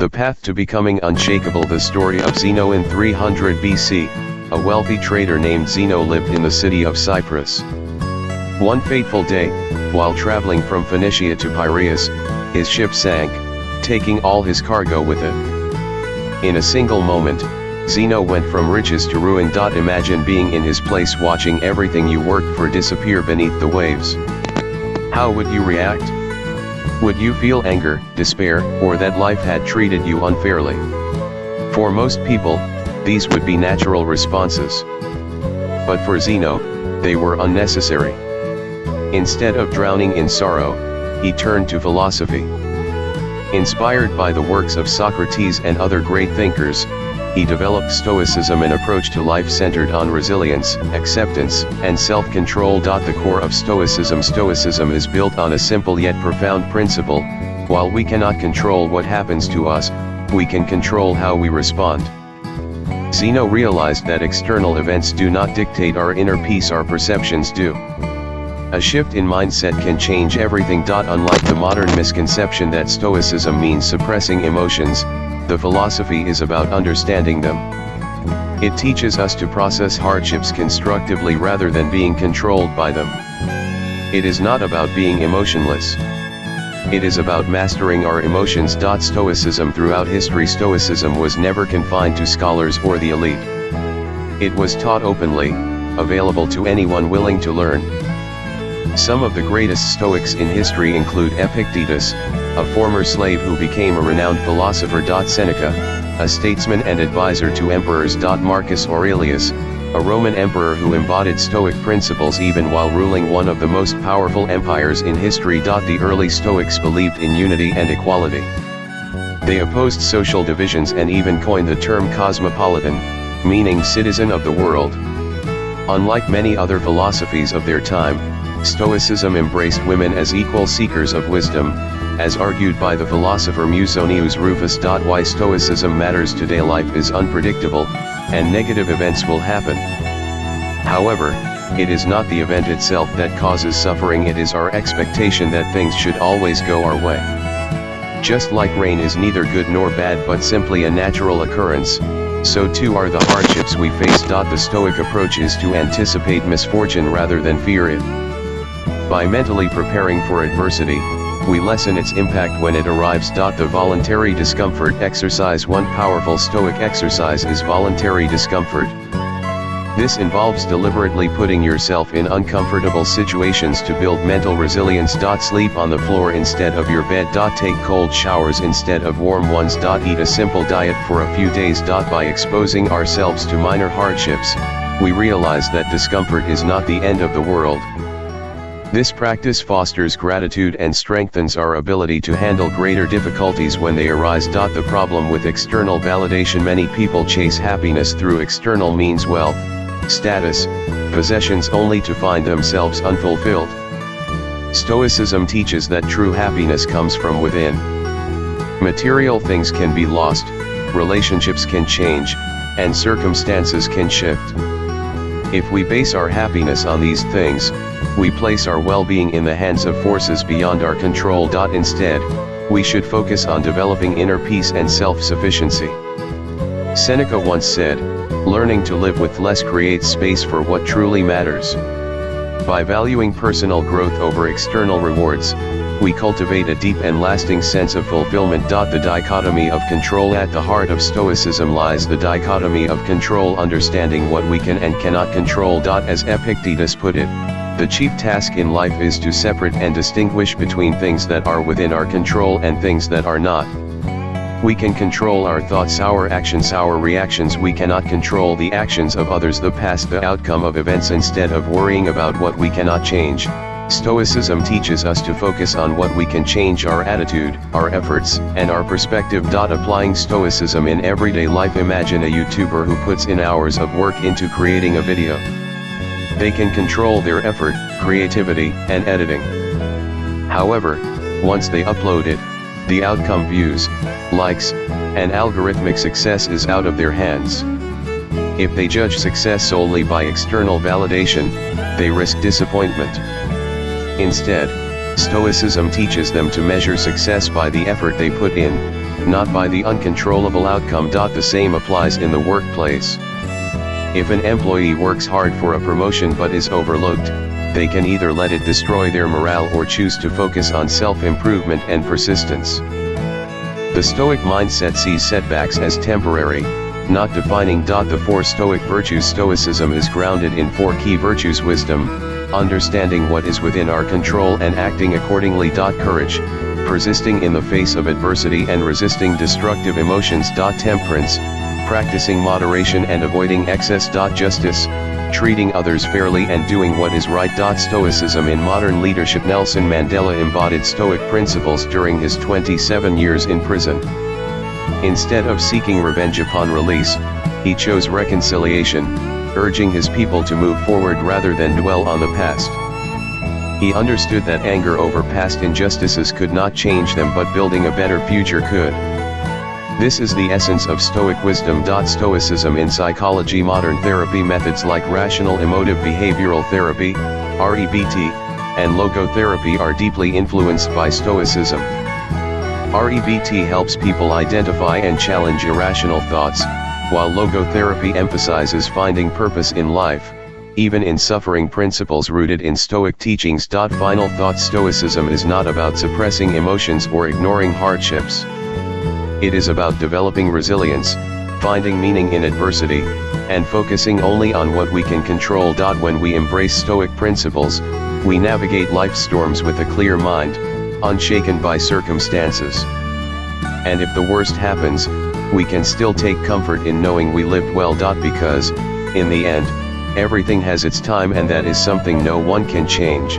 The path to becoming unshakable. The story of Zeno. In 300 BC, a wealthy trader named Zeno lived in the city of Cyprus. One fateful day, while traveling from Phoenicia to Piraeus, his ship sank, taking all his cargo with it. In a single moment, Zeno went from riches to ruin. Imagine being in his place, watching everything you worked for disappear beneath the waves. How would you react? Would you feel anger, despair, or that life had treated you unfairly? For most people, these would be natural responses. But for Zeno, they were unnecessary. Instead of drowning in sorrow, he turned to philosophy. Inspired by the works of Socrates and other great thinkers, he developed Stoicism, an approach to life centered on resilience, acceptance, and self-control. The core of Stoicism is built on a simple yet profound principle: while we cannot control what happens to us, we can control how we respond. Zeno realized that external events do not dictate our inner peace, our perceptions do. A shift in mindset can change everything. Unlike the modern misconception that Stoicism means suppressing emotions, the philosophy is about understanding them. It teaches us to process hardships constructively rather than being controlled by them. It is not about being emotionless. It is about mastering our emotions. Stoicism. Throughout history, Stoicism was never confined to scholars or the elite. It was taught openly, available to anyone willing to learn. Some of the greatest Stoics in history include Epictetus, a former slave who became a renowned philosopher. Seneca, a statesman and advisor to emperors. Marcus Aurelius, a Roman emperor who embodied Stoic principles even while ruling one of the most powerful empires in history. The early Stoics believed in unity and equality. They opposed social divisions and even coined the term cosmopolitan, meaning citizen of the world. Unlike many other philosophies of their time, Stoicism embraced women as equal seekers of wisdom, as argued by the philosopher Musonius Rufus. Why Stoicism matters today: life is unpredictable, and negative events will happen. However, it is not the event itself that causes suffering, it is our expectation that things should always go our way. Just like rain is neither good nor bad but simply a natural occurrence, so too are the hardships we face. The Stoic approach is to anticipate misfortune rather than fear it. By mentally preparing for adversity, we lessen its impact when it arrives. The voluntary discomfort exercise. One powerful Stoic exercise is voluntary discomfort. This involves deliberately putting yourself in uncomfortable situations to build mental resilience. Sleep on the floor instead of your bed. Take cold showers instead of warm ones. Eat a simple diet for a few days. By exposing ourselves to minor hardships, we realize that discomfort is not the end of the world. This practice fosters gratitude and strengthens our ability to handle greater difficulties when they arise. The problem with external validation: many people chase happiness through external means, wealth, status, possessions, only to find themselves unfulfilled. Stoicism teaches that true happiness comes from within. Material things can be lost, relationships can change, and circumstances can shift. If we base our happiness on these things, we place our well-being in the hands of forces beyond our control. Instead, we should focus on developing inner peace and self-sufficiency. Seneca once said, "Learning to live with less creates space for what truly matters." By valuing personal growth over external rewards, we cultivate a deep and lasting sense of fulfillment. The dichotomy of control. At the heart of Stoicism lies the dichotomy of control, understanding what we can and cannot control. As Epictetus put it, the chief task in life is to separate and distinguish between things that are within our control and things that are not. We can control our thoughts, our actions, our reactions. We cannot control the actions of others, the past, the outcome of events. Instead of worrying about what we cannot change, Stoicism teaches us to focus on what we can change: our attitude, our efforts, and our perspective. Applying Stoicism in everyday life. Imagine a YouTuber who puts in hours of work into creating a video. They can control their effort, creativity, and editing. However, once they upload it, the outcome, views, likes, and algorithmic success is out of their hands. If they judge success solely by external validation, they risk disappointment. Instead, Stoicism teaches them to measure success by the effort they put in, not by the uncontrollable outcome. The same applies in the workplace. If an employee works hard for a promotion but is overlooked, they can either let it destroy their morale or choose to focus on self-improvement and persistence. The Stoic mindset sees setbacks as temporary, not defining. The 4 Stoic virtues. Stoicism is grounded in 4 key virtues: wisdom, understanding what is within our control and acting accordingly. Courage, persisting in the face of adversity and resisting destructive emotions. Temperance, practicing moderation and avoiding excess. Justice, treating others fairly and doing what is right. Stoicism in modern leadership. Nelson Mandela embodied Stoic principles during his 27 years in prison. Instead of seeking revenge upon release, he chose reconciliation, urging his people to move forward rather than dwell on the past. He understood that anger over past injustices could not change them, but building a better future could. This is the essence of Stoic wisdom. Stoicism in psychology. Modern therapy methods like rational emotive behavioral therapy, REBT, and logotherapy are deeply influenced by Stoicism. REBT helps people identify and challenge irrational thoughts, while logotherapy emphasizes finding purpose in life, even in suffering. Principles rooted in Stoic teachings. Final thoughts: Stoicism is not about suppressing emotions or ignoring hardships. It is about developing resilience, finding meaning in adversity, and focusing only on what we can control. When we embrace Stoic principles, we navigate life's storms with a clear mind, unshaken by circumstances. And if the worst happens, we can still take comfort in knowing we lived well. Because, in the end, everything has its time, and that is something no one can change.